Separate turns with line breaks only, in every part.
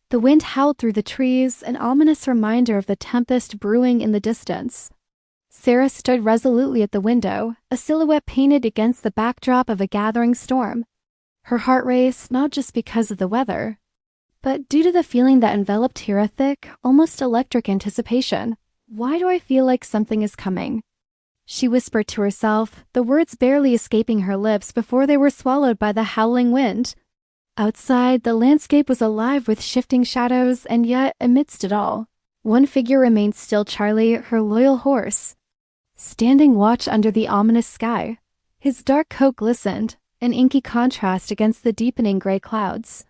The wind howled through the trees, an ominous reminder of the tempest brewing in the distance. Sarah stood resolutely at the window, a silhouette painted against the backdrop of a gathering storm. Her heart raced not just because of the weather, but due to the feeling that enveloped her, a thick, almost electric anticipation. Why do I feel like something is coming? She whispered to herself, the words barely escaping her lips before they were swallowed by the howling wind. Outside, the landscape was alive with shifting shadows, and yet, amidst it all, one figure remained still: Charlie, her loyal horse, standing watch under the ominous sky. His dark coat glistened, an inky contrast against the deepening gray clouds.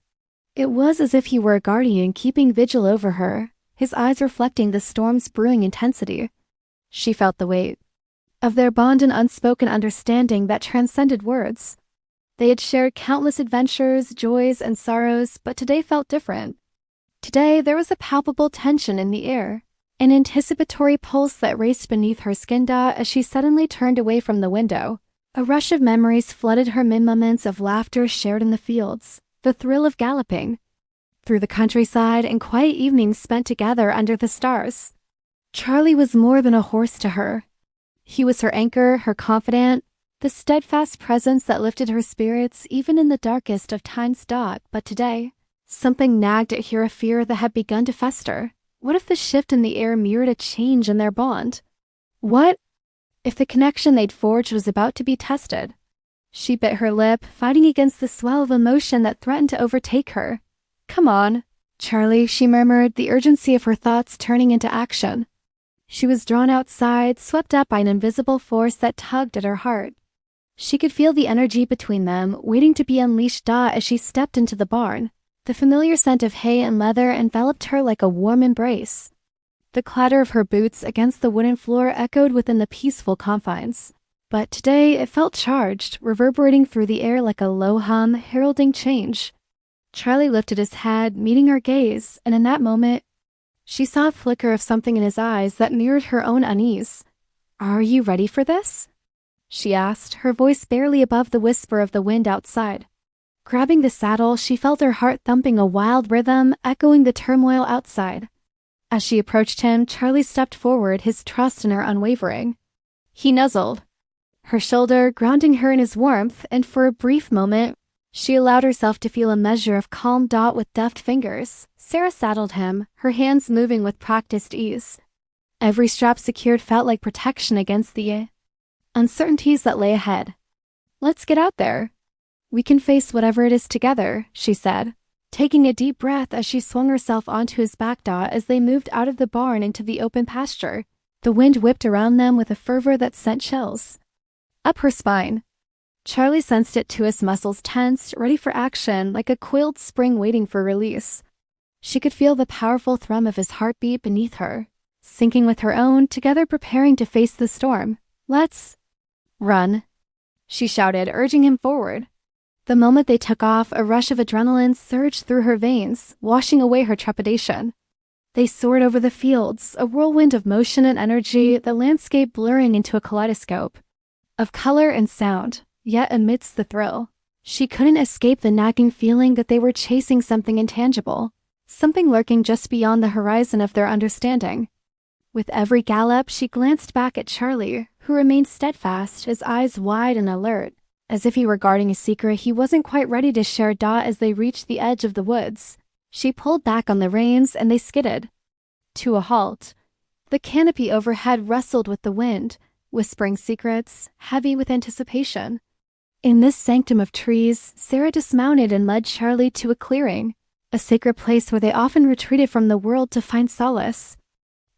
It was as if he were a guardian keeping vigil over her, his eyes reflecting the storm's brewing intensity. She felt the weight of their bond and unspoken understanding that transcended words. They had shared countless adventures, joys, and sorrows, but today felt different. Today, there was a palpable tension in the air, an anticipatory pulse that raced beneath her skin as she suddenly turned away from the window. A rush of memories flooded her, moments of laughter shared in the fields, the thrill of galloping through the countryside, and quiet evenings spent together under the stars. Charlie was more than a horse to her. He was her anchor, her confidant, the steadfast presence that lifted her spirits even in the darkest of time's dark. But today, something nagged at her, a fear that had begun to fester. What if the shift in the air mirrored a change in their bond? What if the connection they'd forged was about to be tested? She bit her lip, fighting against the swell of emotion that threatened to overtake her. Come on, Charlie, she murmured, the urgency of her thoughts turning into action. She was drawn outside, swept up by an invisible force that tugged at her heart. She could feel the energy between them, waiting to be unleashed as she stepped into the barn. The familiar scent of hay and leather enveloped her like a warm embrace. The clatter of her boots against the wooden floor echoed within the peaceful confines. But today it felt charged, reverberating through the air like a low hum, heralding change. Charlie lifted his head, meeting her gaze, and in that moment, she saw a flicker of something in his eyes that mirrored her own unease. Are you ready for this? She asked, her voice barely above the whisper of the wind outside. Grabbing the saddle, she felt her heart thumping a wild rhythm, echoing the turmoil outside. As she approached him, Charlie stepped forward, his trust in her unwavering. He nuzzled her shoulder, grounding her in his warmth, and for a brief moment, she allowed herself to feel a measure of calm with deft fingers. Sarah saddled him, her hands moving with practiced ease. Every strap secured felt like protection against the uncertainties that lay ahead. Let's get out there. We can face whatever it is together, she said, taking a deep breath as she swung herself onto his back as they moved out of the barn into the open pasture. The wind whipped around them with a fervor that sent chills up her spine. Charlie sensed it too, his muscles tensed, ready for action, like a coiled spring waiting for release. She could feel the powerful thrum of his heartbeat beneath her, syncing with her own, together preparing to face the storm. Let's run, she shouted, urging him forward. The moment they took off, a rush of adrenaline surged through her veins, washing away her trepidation. They soared over the fields, a whirlwind of motion and energy, the landscape blurring into a kaleidoscope of color and sound. Yet amidst the thrill, she couldn't escape the nagging feeling that they were chasing something intangible, something lurking just beyond the horizon of their understanding. With every gallop, she glanced back at Charlie, who remained steadfast, his eyes wide and alert, as if he were guarding a secret he wasn't quite ready to share. As they reached the edge of the woods, she pulled back on the reins and they skidded to a halt. The canopy overhead rustled with the wind, whispering secrets, heavy with anticipation. In this sanctum of trees, Sarah dismounted and led Charlie to a clearing, a sacred place where they often retreated from the world to find solace.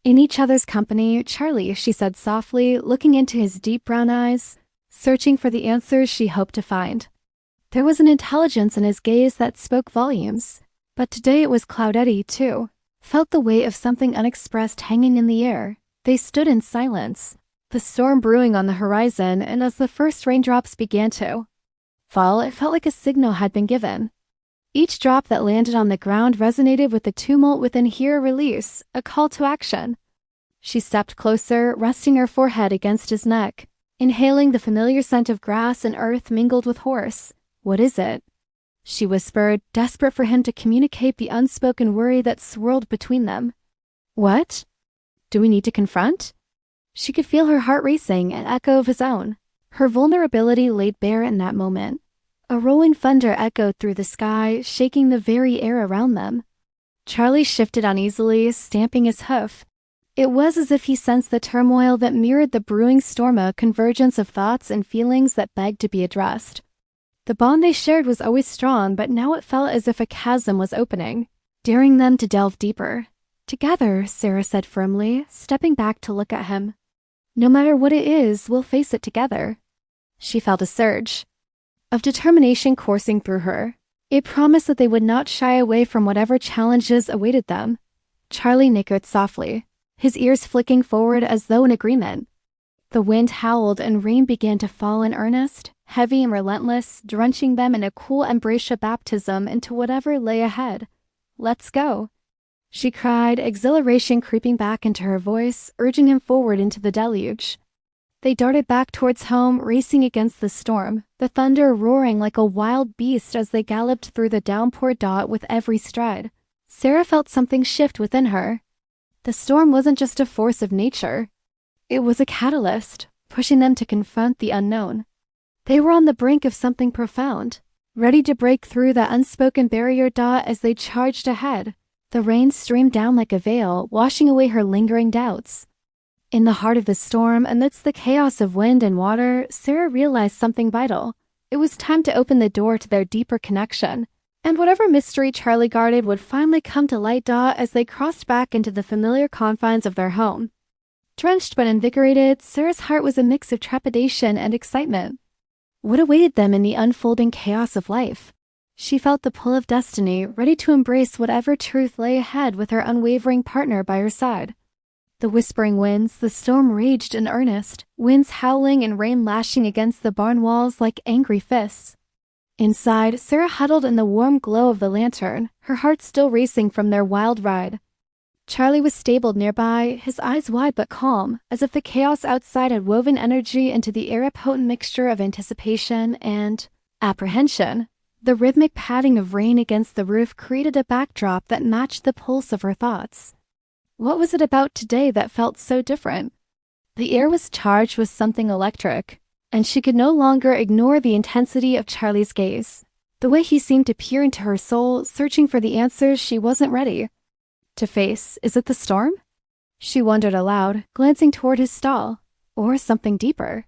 In each other's company, Charlie, she said softly, looking into his deep brown eyes, searching for the answers she hoped to find. There was an intelligence in his gaze that spoke volumes, but today it was cloudedy too, felt the weight of something unexpressed hanging in the air. They stood in silence, the storm brewing on the horizon, and as the first raindrops began to fall, it felt like a signal had been given. Each drop that landed on the ground resonated with the tumult within her, release, a call to action. She stepped closer, resting her forehead against his neck, inhaling the familiar scent of grass and earth mingled with horse. What is it? she whispered, desperate for him to communicate the unspoken worry that swirled between them. What? Do we need to confront? She could feel her heart racing, an echo of his own. Her vulnerability laid bare in that moment. A rolling thunder echoed through the sky, shaking the very air around them. Charlie shifted uneasily, stamping his hoof. It was as if he sensed the turmoil that mirrored the brewing storm, a convergence of thoughts and feelings that begged to be addressed. The bond they shared was always strong, but now it felt as if a chasm was opening, daring them to delve deeper. Together, Sarah said firmly, stepping back to look at him. No matter what it is, we'll face it together. She felt a surge of determination coursing through her. It promised that they would not shy away from whatever challenges awaited them. Charlie nickered softly, his ears flicking forward as though in agreement. The wind howled and rain began to fall in earnest, heavy and relentless, drenching them in a cool embracia baptism into whatever lay ahead. Let's go, she cried, exhilaration creeping back into her voice, urging him forward into the deluge. They darted back towards home, racing against the storm, the thunder roaring like a wild beast as they galloped through the downpour with every stride. Sarah felt something shift within her. The storm wasn't just a force of nature. It was a catalyst, pushing them to confront the unknown. They were on the brink of something profound, ready to break through that unspoken barrier as they charged ahead. The rain streamed down like a veil, washing away her lingering doubts. In the heart of the storm, amidst the chaos of wind and water, Sarah realized something vital. It was time to open the door to their deeper connection, and whatever mystery Charlie guarded would finally come to light as they crossed back into the familiar confines of their home. Drenched but invigorated, Sarah's heart was a mix of trepidation and excitement. What awaited them in the unfolding chaos of life? She felt the pull of destiny, ready to embrace whatever truth lay ahead with her unwavering partner by her side. The whispering winds, the storm raged in earnest, winds howling and rain lashing against the barn walls like angry fists. Inside, Sarah huddled in the warm glow of the lantern, her heart still racing from their wild ride. Charlie was stabled nearby, his eyes wide but calm, as if the chaos outside had woven energy into the air-potent mixture of anticipation and apprehension. The rhythmic padding of rain against the roof created a backdrop that matched the pulse of her thoughts. What was it about today that felt so different? The air was charged with something electric, and she could no longer ignore the intensity of Charlie's gaze. The way he seemed to peer into her soul, searching for the answers she wasn't ready to face. Is it the storm? She wondered aloud, glancing toward his stall. Or something deeper?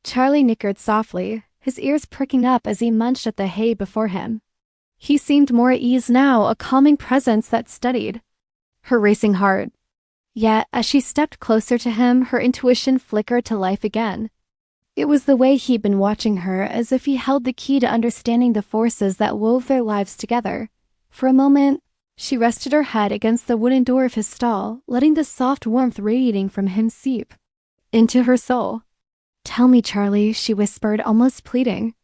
Charlie nickered softly, his ears pricking up as he munched at the hay before him. He seemed more at ease now, a calming presence that steadied her racing heart. Yet, as she stepped closer to him, her intuition flickered to life again. It was the way he'd been watching her, as if he held the key to understanding the forces that wove their lives together. For a moment, she rested her head against the wooden door of his stall, letting the soft warmth radiating from him seep into her soul. "Tell me, Charlie," she whispered, almost pleading.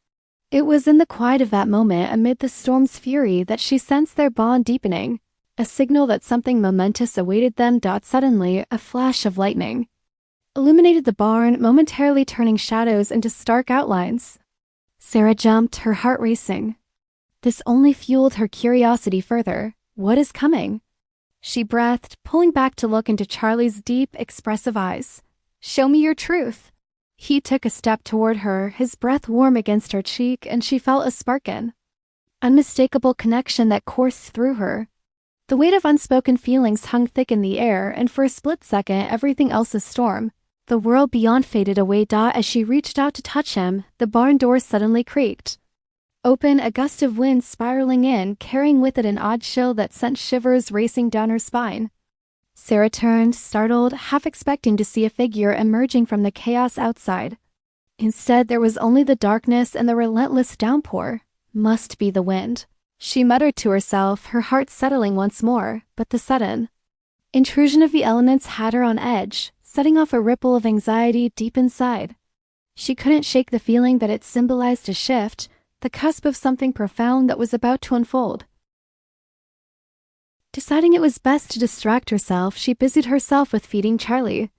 It was in the quiet of that moment, amid the storm's fury, that she sensed their bond deepening. A signal that something momentous awaited them. Suddenly, a flash of lightning illuminated the barn, momentarily turning shadows into stark outlines. Sarah jumped, her heart racing. This only fueled her curiosity further. What is coming? She breathed, pulling back to look into Charlie's deep, expressive eyes. Show me your truth. He took a step toward her, his breath warm against her cheek, and she felt a spark in unmistakable connection that coursed through her. The weight of unspoken feelings hung thick in the air, and for a split second, everything else a storm. The world beyond faded away. As she reached out to touch him, the barn door suddenly creaked open, a gust of wind spiraling in, carrying with it an odd chill that sent shivers racing down her spine. Sarah turned, startled, half expecting to see a figure emerging from the chaos outside. Instead, there was only the darkness and the relentless downpour. Must be the wind, she muttered to herself, her heart settling once more, but the sudden intrusion of the elements had her on edge, setting off a ripple of anxiety deep inside. She couldn't shake the feeling that it symbolized a shift, the cusp of something profound that was about to unfold. Deciding it was best to distract herself, she busied herself with feeding Charlie.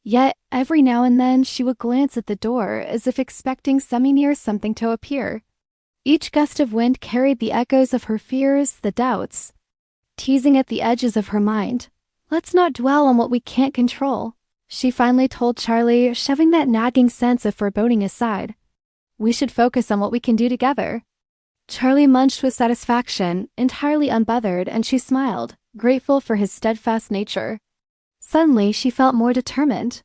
Yet, every now and then, she would glance at the door, as if expecting semi-near something to appear. Each gust of wind carried the echoes of her fears, the doubts, teasing at the edges of her mind. "Let's not dwell on what we can't control," she finally told Charlie, shoving that nagging sense of foreboding aside. "We should focus on what we can do together." Charlie munched with satisfaction, entirely unbothered, and she smiled, grateful for his steadfast nature. Suddenly, she felt more determined.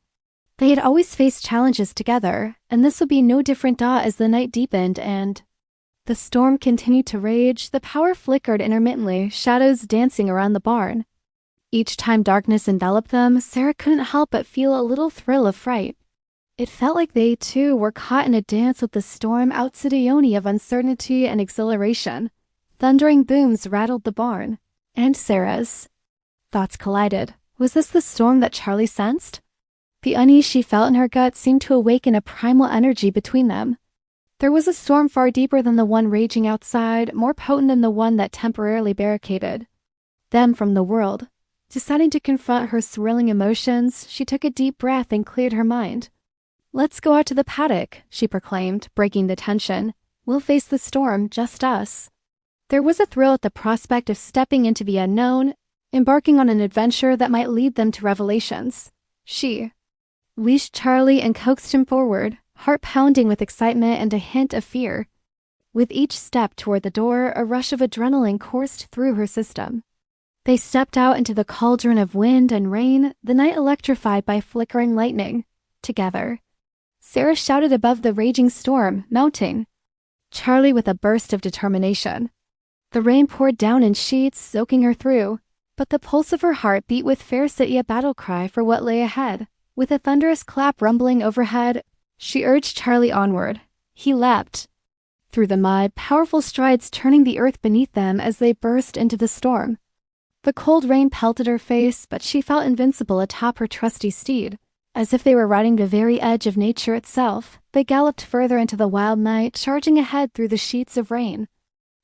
They had always faced challenges together, and this would be no different as the night deepened and the storm continued to rage. The power flickered intermittently, shadows dancing around the barn. Each time darkness enveloped them, Sarah couldn't help but feel a little thrill of fright. It felt like they, too, were caught in a dance with the storm, Outsidione of uncertainty and exhilaration. Thundering booms rattled the barn, and Sarah's thoughts collided. Was this the storm that Charlie sensed? The unease she felt in her gut seemed to awaken a primal energy between them. There was a storm far deeper than the one raging outside, more potent than the one that temporarily barricaded them from the world. Deciding to confront her swirling emotions, she took a deep breath and cleared her mind. "Let's go out to the paddock," she proclaimed, breaking the tension. "We'll face the storm, just us." There was a thrill at the prospect of stepping into the unknown, embarking on an adventure that might lead them to revelations. She leashed Charlie and coaxed him forward, heart pounding with excitement and a hint of fear. With each step toward the door, a rush of adrenaline coursed through her system. They stepped out into the cauldron of wind and rain, the night electrified by flickering lightning. Together, Sarah shouted above the raging storm, mounting. Charlie with a burst of determination. The rain poured down in sheets, soaking her through, but the pulse of her heart beat with fiercity, a battle cry for what lay ahead. With a thunderous clap rumbling overhead, she urged Charlie onward. He leapt through the mud, powerful strides turning the earth beneath them as they burst into the storm. The cold rain pelted her face, but she felt invincible atop her trusty steed. As if they were riding the very edge of nature itself, they galloped further into the wild night, charging ahead through the sheets of rain.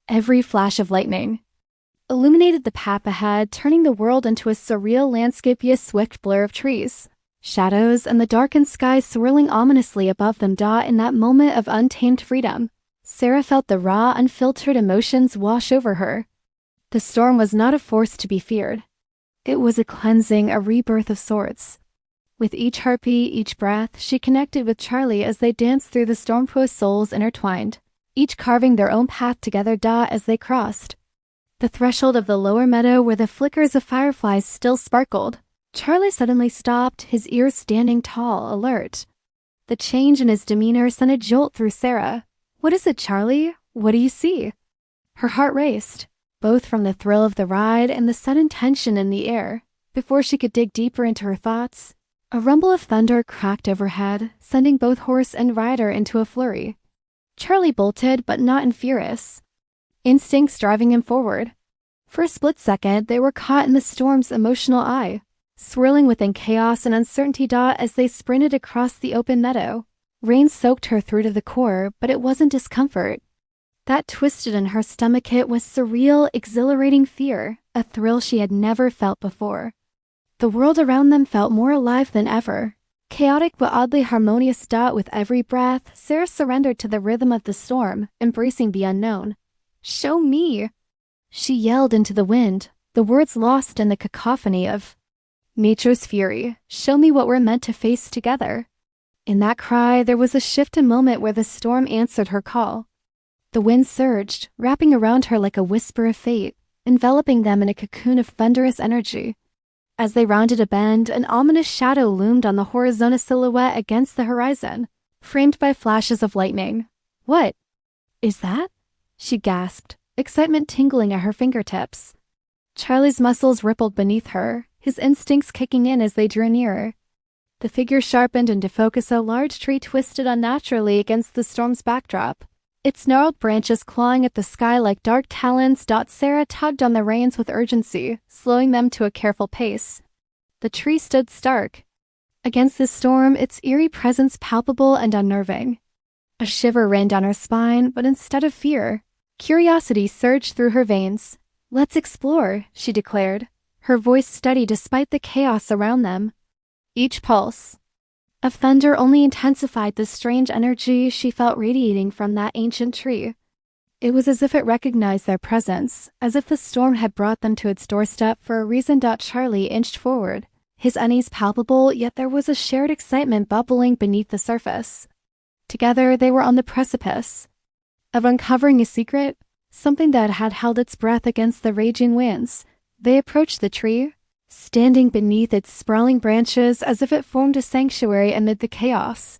Every flash of lightning illuminated the path ahead, turning the world into a surreal landscape, a swift blur of trees, shadows, and the darkened sky swirling ominously above them. In that moment of untamed freedom, Sarah felt the raw, unfiltered emotions wash over her. The storm was not a force to be feared. It was a cleansing, a rebirth of sorts. With each heartbeat, each breath, she connected with Charlie as they danced through the storm-proof souls intertwined, each carving their own path together. As they crossed the threshold of the lower meadow where the flickers of fireflies still sparkled, Charlie suddenly stopped, his ears standing tall, alert. The change in his demeanor sent a jolt through Sarah. "What is it, Charlie? What do you see?" Her heart raced, both from the thrill of the ride and the sudden tension in the air. Before she could dig deeper into her thoughts, a rumble of thunder cracked overhead, sending both horse and rider into a flurry. Charlie bolted, but not in furious instincts driving him forward. For a split second, they were caught in the storm's emotional eye, swirling within chaos and uncertainty. As they sprinted across the open meadow, rain soaked her through to the core, but it wasn't discomfort. That twisted in her stomach, it was surreal, exhilarating fear, a thrill she had never felt before. The world around them felt more alive than ever. Chaotic but oddly harmonious. With every breath, Sarah surrendered to the rhythm of the storm, embracing the unknown. "Show me!" she yelled into the wind, the words lost in the cacophony of nature's fury. "Show me what we're meant to face together." In that cry, there was a shift, a moment where the storm answered her call. The wind surged, wrapping around her like a whisper of fate, enveloping them in a cocoon of thunderous energy. As they rounded a bend, an ominous shadow loomed on the horizontal silhouette against the horizon, framed by flashes of lightning. "What is that?" she gasped, excitement tingling at her fingertips. Charlie's muscles rippled beneath her, his instincts kicking in as they drew nearer. The figure sharpened into focus, a large tree twisted unnaturally against the storm's backdrop, its gnarled branches clawing at the sky like dark talons. Sarah tugged on the reins with urgency, slowing them to a careful pace. The tree stood stark against the storm, its eerie presence palpable and unnerving. A shiver ran down her spine, but instead of fear, curiosity surged through her veins. "Let's explore," she declared, her voice steady despite the chaos around them. Each pulse of thunder only intensified the strange energy she felt radiating from that ancient tree. It was as if it recognized their presence, as if the storm had brought them to its doorstep for a reason. Charlie inched forward, his unease palpable, yet there was a shared excitement bubbling beneath the surface. Together, they were on the precipice of uncovering a secret, something that had held its breath against the raging winds. They approached the tree, standing beneath its sprawling branches as if it formed a sanctuary amid the chaos.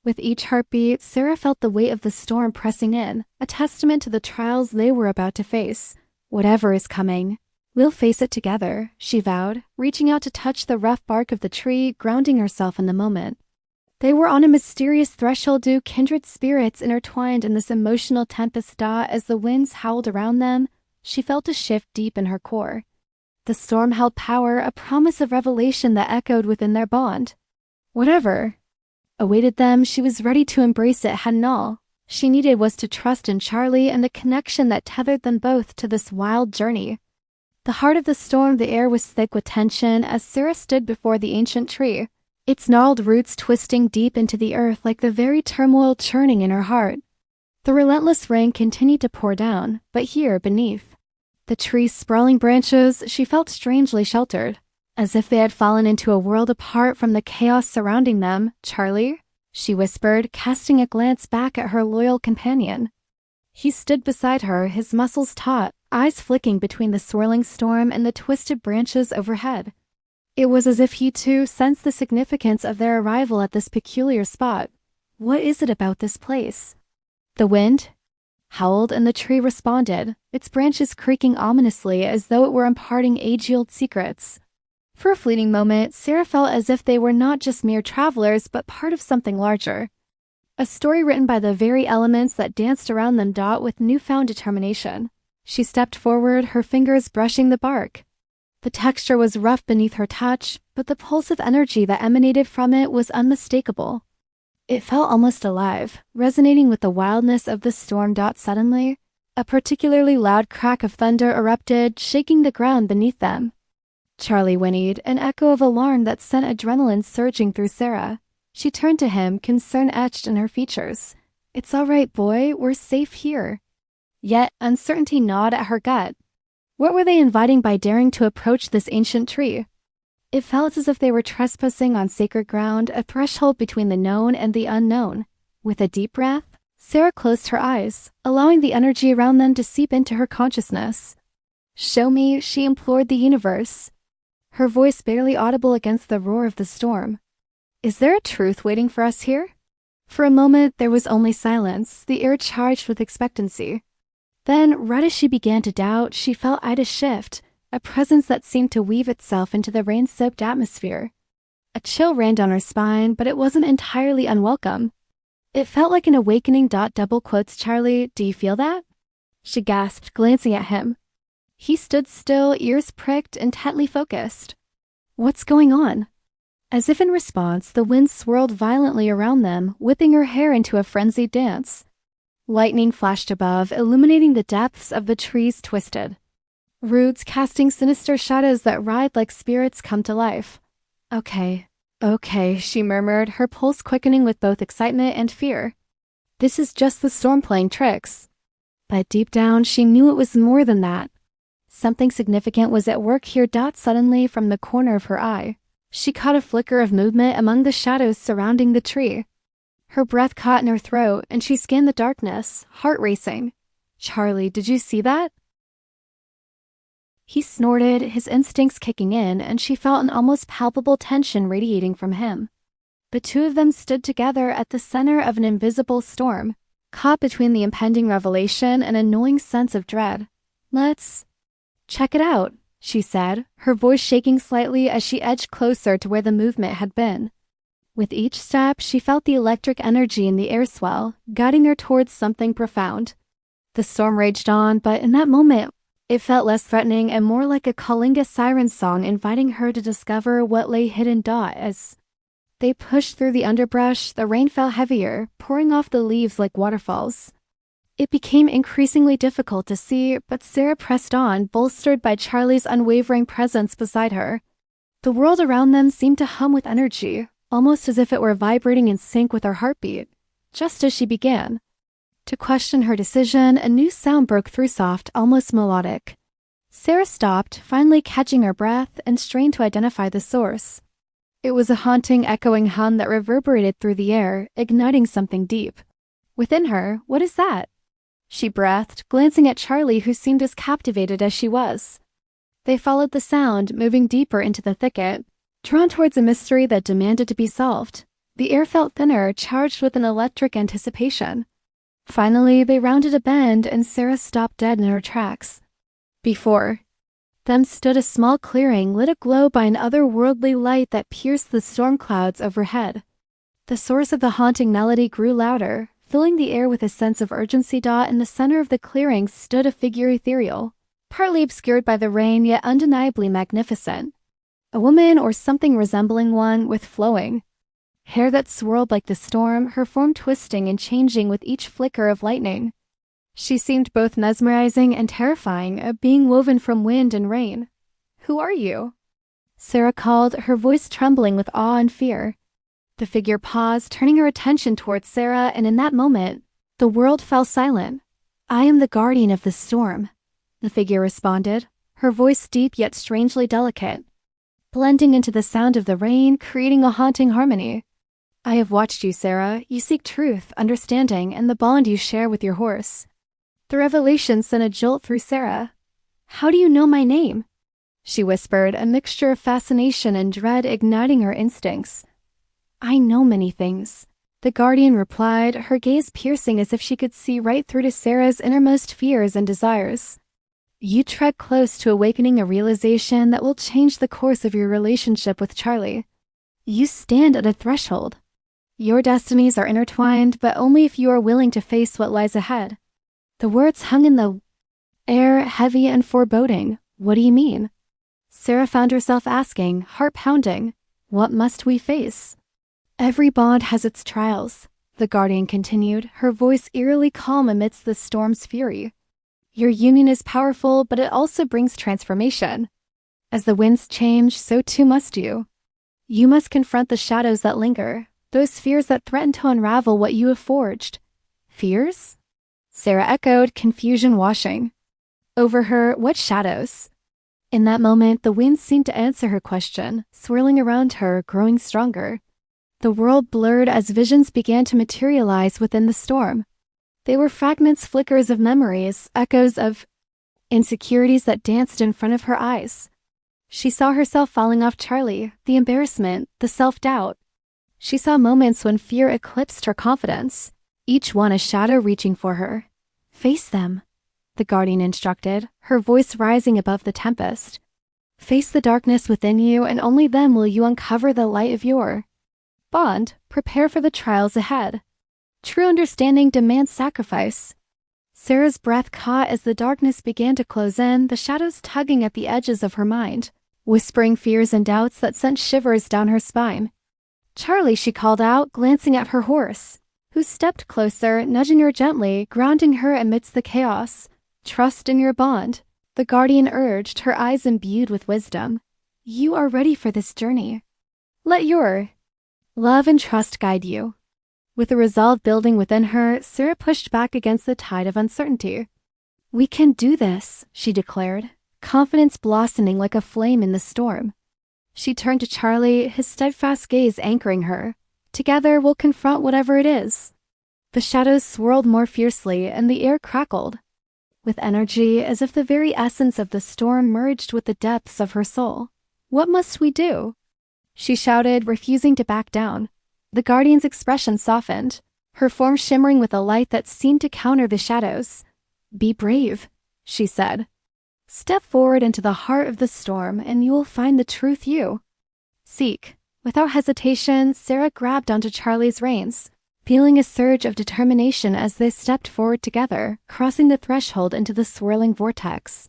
With each heartbeat, Sarah felt the weight of the storm pressing in, a testament to the trials they were about to face. Whatever is coming, we'll face it together, she vowed, reaching out to touch the rough bark of the tree, grounding herself in the moment. They were on a mysterious threshold, kindred spirits intertwined in this emotional tempest. As the winds howled around them, she felt a shift deep in her core. The storm held power, a promise of revelation that echoed within their bond. Whatever awaited them, she was ready to embrace it head and all. She needed was to trust in Charlie and the connection that tethered them both to this wild journey. The heart of the storm, the air was thick with tension as Sarah stood before the ancient tree, its gnarled roots twisting deep into the earth like the very turmoil churning in her heart. The relentless rain continued to pour down, but here, beneath the tree's sprawling branches, she felt strangely sheltered, as if they had fallen into a world apart from the chaos surrounding them. Charlie, she whispered, casting a glance back at her loyal companion. He stood beside her, his muscles taut, eyes flicking between the swirling storm and the twisted branches overhead. It was as if he too sensed the significance of their arrival at this peculiar spot. What is it about this place? The wind howled and the tree responded, its branches creaking ominously as though it were imparting age-old secrets. For a fleeting moment, Sarah felt as if they were not just mere travelers but part of something larger. A story written by the very elements that danced around them. With newfound determination, she stepped forward, her fingers brushing the bark. The texture was rough beneath her touch, but the pulse of energy that emanated from it was unmistakable. It felt almost alive, resonating with the wildness of the storm. Suddenly, a particularly loud crack of thunder erupted, shaking the ground beneath them. Charlie whinnied, an echo of alarm that sent adrenaline surging through Sarah. She turned to him, concern etched in her features. "It's all right, boy, we're safe here." Yet uncertainty gnawed at her gut. What were they inviting by daring to approach this ancient tree? It felt as if they were trespassing on sacred ground, a threshold between the known and the unknown. With a deep breath, Sarah closed her eyes, allowing the energy around them to seep into her consciousness. "Show me," she implored the universe, her voice barely audible against the roar of the storm. "Is there a truth waiting for us here?" For a moment, there was only silence, the air charged with expectancy. Then, right as she began to doubt, she felt Ida shift, a presence that seemed to weave itself into the rain-soaked atmosphere. A chill ran down her spine, but it wasn't entirely unwelcome. It felt like an awakening. Double quotes, "Charlie, do you feel that?" she gasped, glancing at him. He stood still, ears pricked, intently focused. "What's going on?" As if in response, the wind swirled violently around them, whipping her hair into a frenzied dance. Lightning flashed above, illuminating the depths of the trees twisted roots casting sinister shadows that writhed like spirits come to life. Okay, she murmured, her pulse quickening with both excitement and fear. This is just the storm playing tricks. But deep down, she knew it was more than that. Something significant was at work here. Suddenly, from the corner of her eye, she caught a flicker of movement among the shadows surrounding the tree. Her breath caught in her throat, and she scanned the darkness, heart racing. "Charlie, did you see that?" He snorted, his instincts kicking in, and she felt an almost palpable tension radiating from him. The two of them stood together at the center of an invisible storm, caught between the impending revelation and a gnawing sense of dread. "Let's check it out," she said, her voice shaking slightly as she edged closer to where the movement had been. With each step, she felt the electric energy in the air swell, guiding her towards something profound. The storm raged on, but in that moment, it felt less threatening and more like a Kalinga siren song inviting her to discover what lay hidden. As they pushed through the underbrush, the rain fell heavier, pouring off the leaves like waterfalls. It became increasingly difficult to see, but Sarah pressed on, bolstered by Charlie's unwavering presence beside her. The world around them seemed to hum with energy, almost as if it were vibrating in sync with her heartbeat. Just as she began, To question her decision, a new sound broke through, soft, almost melodic. Sarah stopped, finally catching her breath, and strained to identify the source. It was a haunting, echoing hum that reverberated through the air, igniting something deep. Within her, what is that? She breathed, glancing at Charlie, who seemed as captivated as she was. They followed the sound, moving deeper into the thicket, drawn towards a mystery that demanded to be solved. The air felt thinner, charged with an electric anticipation. Finally, they rounded a bend, and Sarah stopped dead in her tracks. Before them stood a small clearing, lit aglow by an otherworldly light that pierced the storm clouds overhead. The source of the haunting melody grew louder, filling the air with a sense of urgency. In the center of the clearing stood a figure, ethereal, partly obscured by the rain, yet undeniably magnificent. A woman, or something resembling one, with flowing hair that swirled like the storm, her form twisting and changing with each flicker of lightning. She seemed both mesmerizing and terrifying, a being woven from wind and rain. "Who are you?" Sarah called, her voice trembling with awe and fear. The figure paused, turning her attention towards Sarah, and in that moment, the world fell silent. "I am the guardian of the storm," the figure responded, her voice deep yet strangely delicate, blending into the sound of the rain, creating a haunting harmony. "I have watched you, Sarah. You seek truth, understanding, and the bond you share with your horse." The revelation sent a jolt through Sarah. "How do you know my name?" she whispered, a mixture of fascination and dread igniting her instincts. "I know many things," the guardian replied, her gaze piercing as if she could see right through to Sarah's innermost fears and desires. "You tread close to awakening a realization that will change the course of your relationship with Charlie. You stand at a threshold. Your destinies are intertwined, but only if you are willing to face what lies ahead." The words hung in the air, heavy and foreboding. "What do you mean?" Sarah found herself asking, heart pounding. "What must we face?" "Every bond has its trials," the guardian continued, her voice eerily calm amidst the storm's fury. "Your union is powerful, but it also brings transformation. As the winds change, so too must you. You must confront the shadows that linger, those fears that threaten to unravel what you have forged." "Fears?" Sarah echoed, confusion washing over her. "What shadows?" In that moment, the wind seemed to answer her question, swirling around her, growing stronger. The world blurred as visions began to materialize within the storm. They were fragments, flickers of memories, echoes of insecurities that danced in front of her eyes. She saw herself falling off Charlie, the embarrassment, the self-doubt. She saw moments when fear eclipsed her confidence, each one a shadow reaching for her. "Face them," the guardian instructed, her voice rising above the tempest. "Face the darkness within you, and only then will you uncover the light of your bond. Prepare for the trials ahead. True understanding demands sacrifice." Sarah's breath caught as the darkness began to close in, the shadows tugging at the edges of her mind, whispering fears and doubts that sent shivers down her spine. "Charlie," she called out, glancing at her horse, who stepped closer, nudging her gently, grounding her amidst the chaos. "Trust in your bond," the guardian urged, her eyes imbued with wisdom. "You are ready for this journey. Let your love and trust guide you." With a resolve building within her, Sarah pushed back against the tide of uncertainty. "We can do this," she declared, confidence blossoming like a flame in the storm. She turned to Charlie, his steadfast gaze anchoring her. "Together we'll confront whatever it is." The shadows swirled more fiercely, and the air crackled with energy, as if the very essence of the storm merged with the depths of her soul. "What must we do?" she shouted, refusing to back down. The guardian's expression softened, her form shimmering with a light that seemed to counter the shadows. "Be brave," she said. "Step forward into the heart of the storm, and you will find the truth you seek." Without hesitation, Sarah grabbed onto Charlie's reins, feeling a surge of determination as they stepped forward together, crossing the threshold into the swirling vortex.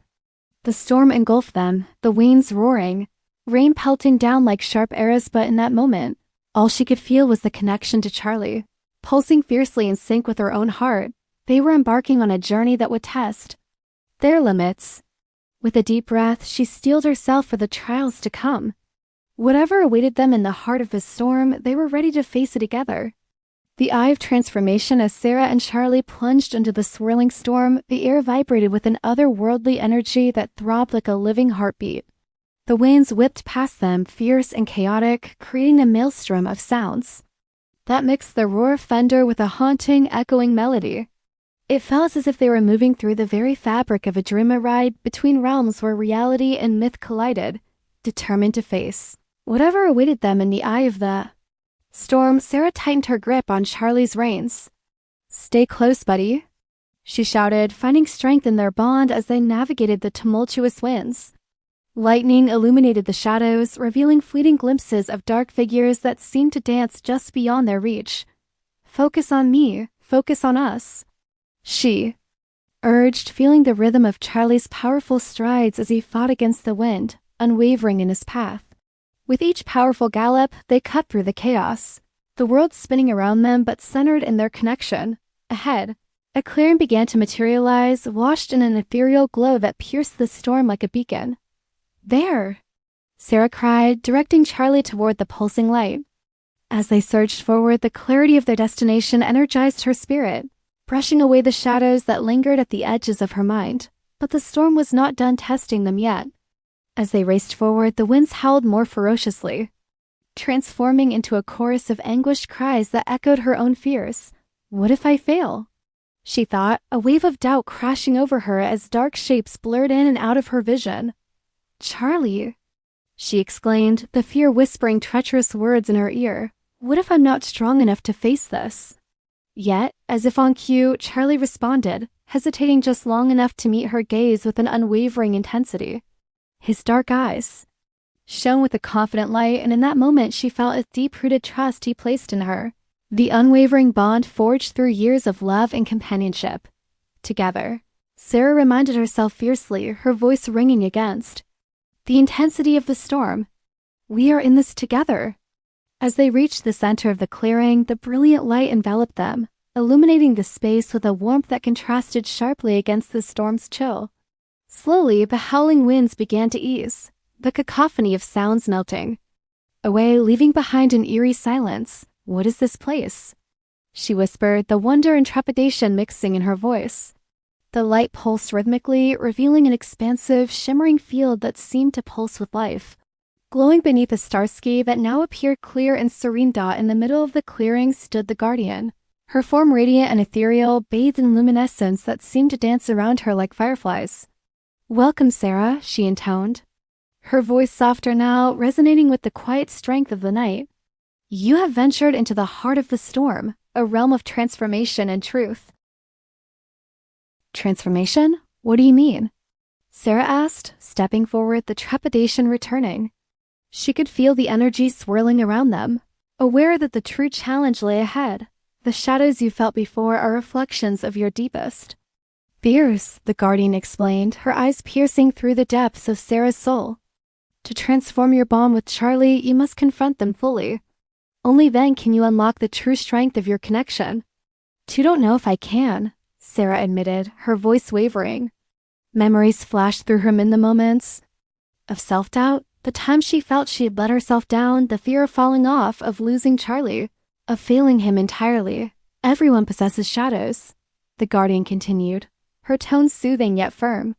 The storm engulfed them, the winds roaring, rain pelting down like sharp arrows, but in that moment, all she could feel was the connection to Charlie. Pulsing fiercely in sync with her own heart, they were embarking on a journey that would test their limits. With a deep breath, she steeled herself for the trials to come. Whatever awaited them in the heart of the storm, they were ready to face it together. The eye of transformation. As Sarah and Charlie plunged into the swirling storm, the air vibrated with an otherworldly energy that throbbed like a living heartbeat. The winds whipped past them, fierce and chaotic, creating a maelstrom of sounds that mixed the roar of thunder with a haunting, echoing melody. It felt as if they were moving through the very fabric of a dream, a ride between realms where reality and myth collided, determined to face whatever awaited them in the eye of the storm. Sarah tightened her grip on Charlie's reins. "Stay close, buddy," she shouted, finding strength in their bond as they navigated the tumultuous winds. Lightning illuminated the shadows, revealing fleeting glimpses of dark figures that seemed to dance just beyond their reach. "Focus on me, focus on us," she urged, feeling the rhythm of Charlie's powerful strides as he fought against the wind, unwavering in his path. With each powerful gallop, they cut through the chaos, the world spinning around them but centered in their connection. Ahead, a clearing began to materialize, washed in an ethereal glow that pierced the storm like a beacon. "There!" Sarah cried, directing Charlie toward the pulsing light. As they surged forward, the clarity of their destination energized her spirit, brushing away the shadows that lingered at the edges of her mind. But the storm was not done testing them yet. As they raced forward, the winds howled more ferociously, transforming into a chorus of anguished cries that echoed her own fears. "What if I fail?" she thought, a wave of doubt crashing over her as dark shapes blurred in and out of her vision. "Charlie," she exclaimed, the fear whispering treacherous words in her ear. "What if I'm not strong enough to face this?" Yet, as if on cue, Charlie responded, hesitating just long enough to meet her gaze with an unwavering intensity. His dark eyes shone with a confident light, and in that moment she felt a deep-rooted trust he placed in her. The unwavering bond forged through years of love and companionship. Together, Sarah reminded herself fiercely, her voice ringing against the intensity of the storm. "We are in this together." As they reached the center of the clearing, the brilliant light enveloped them, illuminating the space with a warmth that contrasted sharply against the storm's chill. Slowly, the howling winds began to ease, the cacophony of sounds melting away, leaving behind an eerie silence. "What is this place?" she whispered, the wonder and trepidation mixing in her voice. The light pulsed rhythmically, revealing an expansive, shimmering field that seemed to pulse with life. Glowing beneath a starsky that now appeared clear and serene, in the middle of the clearing stood the Guardian, her form radiant and ethereal, bathed in luminescence that seemed to dance around her like fireflies. "Welcome, Sarah," she intoned, her voice softer now, resonating with the quiet strength of the night. "You have ventured into the heart of the storm, a realm of transformation and truth." "Transformation? What do you mean?" Sarah asked, stepping forward, the trepidation returning. She could feel the energy swirling around them, aware that the true challenge lay ahead. "The shadows you felt before are reflections of your deepest fears," the Guardian explained, her eyes piercing through the depths of Sarah's soul. "To transform your bond with Charlie, you must confront them fully. Only then can you unlock the true strength of your connection." "I don't know if I can," Sarah admitted, her voice wavering. Memories flashed through her in the moments of self-doubt, the time she felt she had let herself down, the fear of falling off, of losing Charlie, of failing him entirely. "Everyone possesses shadows," the Guardian continued, her tone soothing yet firm.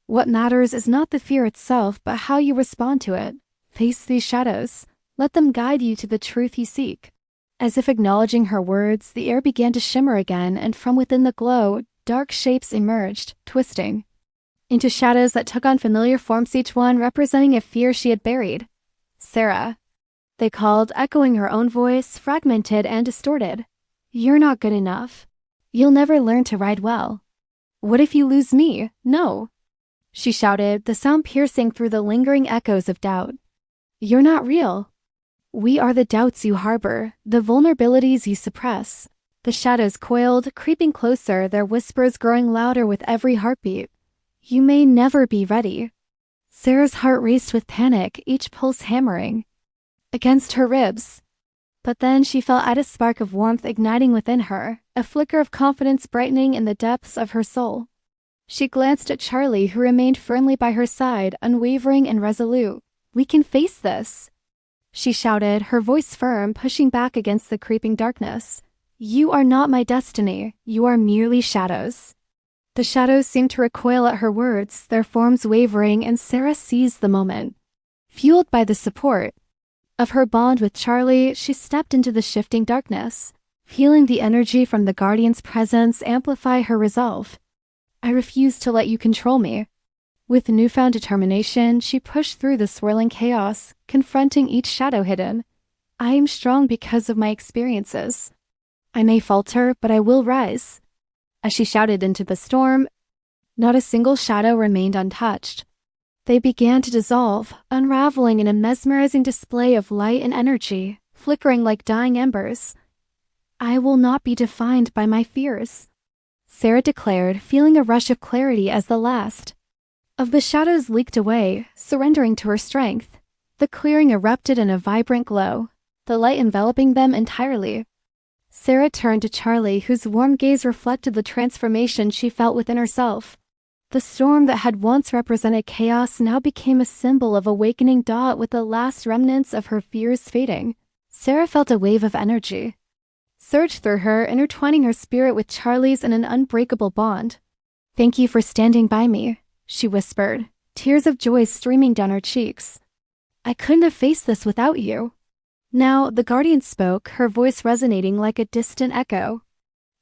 "What matters is not the fear itself, but how you respond to it. Face these shadows. Let them guide you to the truth you seek." As if acknowledging her words, the air began to shimmer again, and from within the glow, dark shapes emerged, twisting into shadows that took on familiar forms, each one representing a fear she had buried. "Sarah," they called, echoing her own voice, fragmented and distorted. "You're not good enough. You'll never learn to ride well." "What if you lose me?" "No," she shouted, the sound piercing through the lingering echoes of doubt. "You're not real. We are the doubts you harbor, the vulnerabilities you suppress." The shadows coiled, creeping closer, their whispers growing louder with every heartbeat. "You may never be ready." Sarah's heart raced with panic, each pulse hammering against her ribs. But then she felt a spark of warmth igniting within her, a flicker of confidence brightening in the depths of her soul. She glanced at Charlie, who remained firmly by her side, unwavering and resolute. "We can face this," she shouted, her voice firm, pushing back against the creeping darkness. You are not my destiny, you are merely shadows. The shadows seemed to recoil at her words, their forms wavering, and Sarah seized the moment. Fueled by the support of her bond with Charlie, she stepped into the shifting darkness, feeling the energy from the Guardian's presence amplify her resolve. I refuse to let you control me. With newfound determination, she pushed through the swirling chaos, confronting each shadow hidden. I am strong because of my experiences. I may falter, but I will rise. As she shouted into the storm, not a single shadow remained untouched. They began to dissolve, unraveling in a mesmerizing display of light and energy, flickering like dying embers. I will not be defined by my fears, Sarah declared, feeling a rush of clarity as the last of the shadows leaked away, surrendering to her strength. The clearing erupted in a vibrant glow, the light enveloping them entirely. Sarah turned to Charlie, whose warm gaze reflected the transformation she felt within herself. The storm that had once represented chaos now became a symbol of awakening dawn, with the last remnants of her fears fading. Sarah felt a wave of energy surge through her, intertwining her spirit with Charlie's in an unbreakable bond. Thank you for standing by me, she whispered, tears of joy streaming down her cheeks. I couldn't have faced this without you. Now, the Guardian spoke, her voice resonating like a distant echo.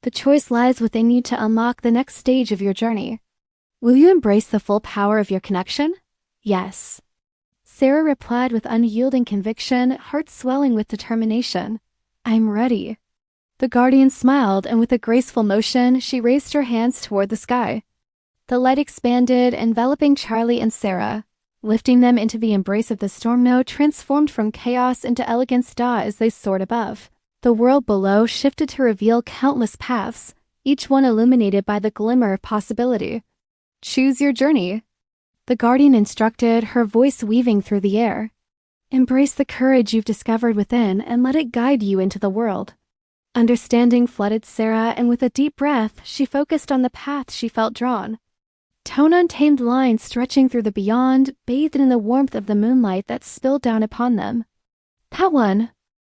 The choice lies within you to unlock the next stage of your journey. Will you embrace the full power of your connection? Yes. Sarah replied with unyielding conviction, heart swelling with determination. I'm ready. The Guardian smiled, and with a graceful motion, she raised her hands toward the sky. The light expanded, enveloping Charlie and Sarah, lifting them into the embrace of the storm now transformed from chaos into elegance as they soared above. The world below shifted to reveal countless paths, each one illuminated by the glimmer of possibility. Choose your journey, the Guardian instructed, her voice weaving through the air. Embrace the courage you've discovered within and let it guide you into the world. Understanding flooded Sarah, and with a deep breath, she focused on the path she felt drawn. Tone-untamed lines stretching through the beyond, bathed in the warmth of the moonlight that spilled down upon them. That one,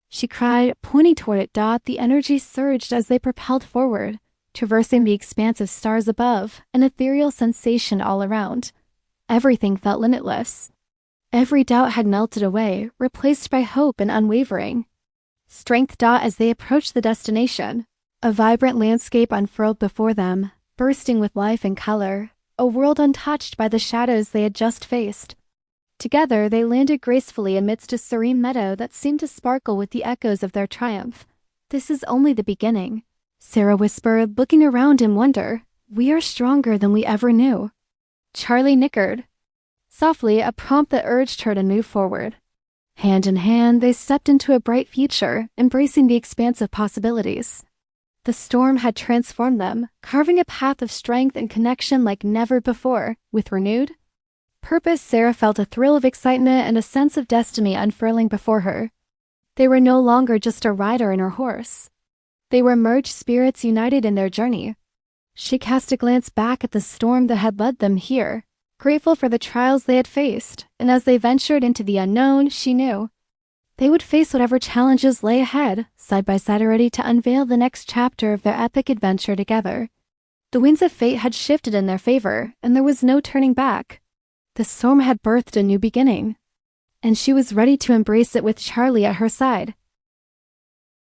she cried, pointing toward it. The energy surged as they propelled forward, traversing the expanse of stars above, an ethereal sensation all around. Everything felt limitless. Every doubt had melted away, replaced by hope and unwavering strength. As they approached the destination, a vibrant landscape unfurled before them, bursting with life and color, a world untouched by the shadows they had just faced. Together, they landed gracefully amidst a serene meadow that seemed to sparkle with the echoes of their triumph. This is only the beginning, Sarah whispered, looking around in wonder. We are stronger than we ever knew. Charlie nickered softly, a prompt that urged her to move forward. Hand in hand, they stepped into a bright future, embracing the expanse of possibilities. The storm had transformed them, carving a path of strength and connection like never before. With renewed purpose, Sarah felt a thrill of excitement and a sense of destiny unfurling before her. They were no longer just a rider and her horse. They were merged spirits united in their journey. She cast a glance back at the storm that had led them here, grateful for the trials they had faced, and as they ventured into the unknown, she knew they would face whatever challenges lay ahead, side by side, ready to unveil the next chapter of their epic adventure together. The winds of fate had shifted in their favor, and there was no turning back. The storm had birthed a new beginning, and she was ready to embrace it with Charlie at her side.